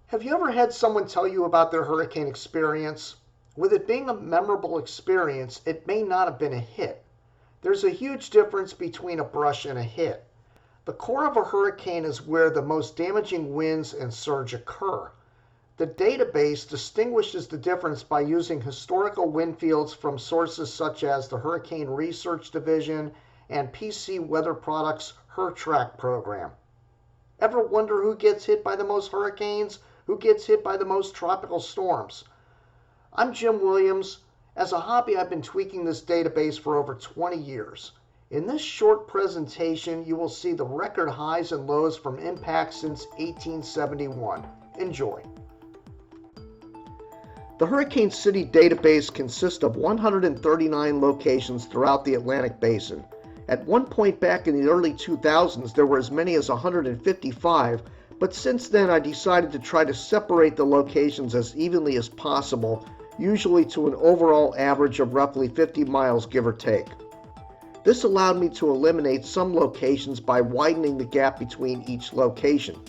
Have you ever had someone tell you about their hurricane experience? With it being a memorable experience, it may not have been a hit. There's a huge difference between a brush and a hit. The core of a hurricane is where the most damaging winds and surge occur. The database distinguishes the difference by using historical wind fields from sources such as the Hurricane Research Division and PC Weather Products HurTrack program. Ever wonder who gets hit by the most hurricanes? Who gets hit by the most tropical storms? I'm Jim Williams. As a hobby, I've been tweaking this database for over 20 years. In this short presentation, you will see the record highs and lows from impacts since 1871. Enjoy. The Hurricane City database consists of 139 locations throughout the Atlantic Basin. At one point back in the early 2000s, there were as many as 155, but since then I decided to try to separate the locations as evenly as possible, usually to an overall average of roughly 50 miles, give or take. This allowed me to eliminate some locations by widening the gap between each location.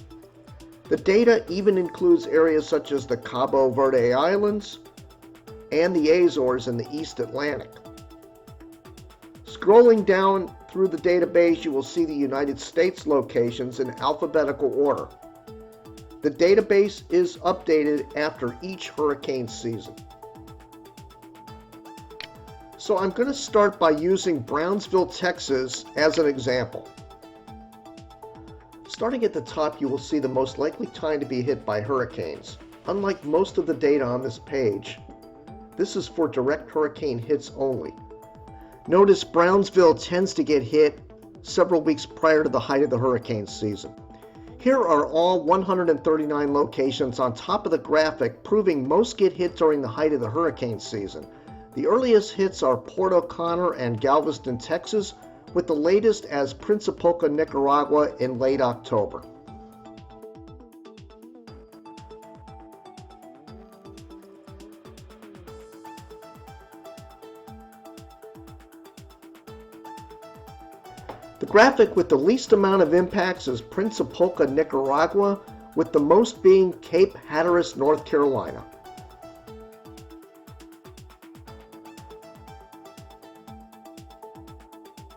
The data even includes areas such as the Cabo Verde Islands and the Azores in the East Atlantic. Scrolling down through the database, you will see the United States locations in alphabetical order. The database is updated after each hurricane season. So I'm going to start by using Brownsville, Texas as an example. Starting at the top, you will see the most likely time to be hit by hurricanes. Unlike most of the data on this page, this is for direct hurricane hits only. Notice Brownsville tends to get hit several weeks prior to the height of the hurricane season. Here are all 139 locations on top of the graphic, proving most get hit during the height of the hurricane season. The earliest hits are Port O'Connor and Galveston, Texas, with the latest as Principalca, Nicaragua in late October. The graphic with the least amount of impacts is Principalca, Nicaragua, with the most being Cape Hatteras, North Carolina.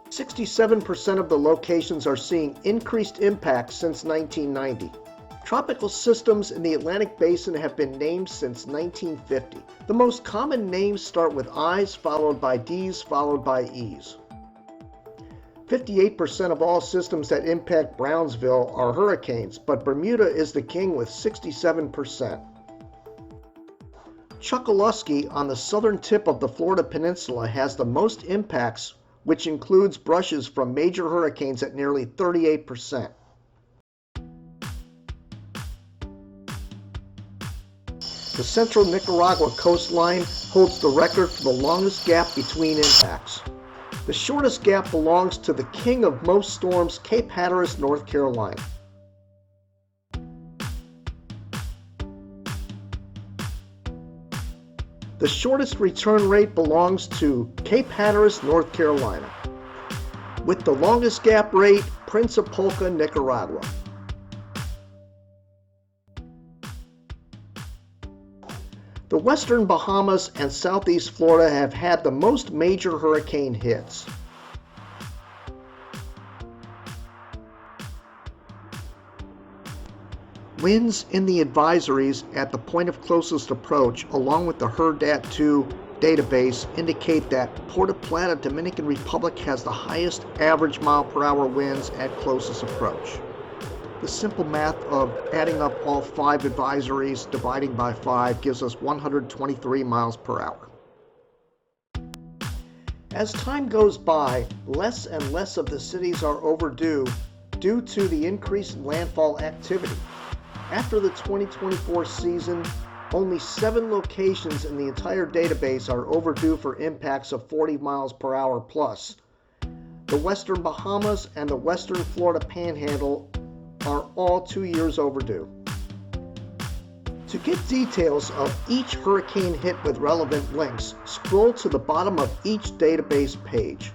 .67% of the locations are seeing increased impacts since 1990. Tropical systems in the Atlantic Basin have been named since 1950. The most common names start with I's, followed by D's, followed by E's. 58% of all systems that impact Brownsville are hurricanes, but Bermuda is the king with 67%. Chokoloskee on the southern tip of the Florida Peninsula has the most impacts, which includes brushes from major hurricanes at nearly 38%. The central Nicaragua coastline holds the record for the longest gap between impacts. The shortest gap belongs to the king of most storms, Cape Hatteras, North Carolina. The shortest return rate belongs to Cape Hatteras, North Carolina. With the longest gap rate, Principalca, Nicaragua. The western Bahamas and southeast Florida have had the most major hurricane hits. Winds in the advisories at the point of closest approach, along with the HurDat2 database, indicate that Puerto Plata, Dominican Republic has the highest average mile per hour winds at closest approach. The simple math of adding up all 5 advisories, dividing by 5, gives us 123 miles per hour. As time goes by, less and less of the cities are overdue due to the increase in landfall activity. After the 2024 season, only 7 locations in the entire database are overdue for impacts of 40 miles per hour plus. The western Bahamas and the western Florida Panhandle are all 2 years overdue. To get details of each hurricane hit with relevant links, scroll to the bottom of each database page.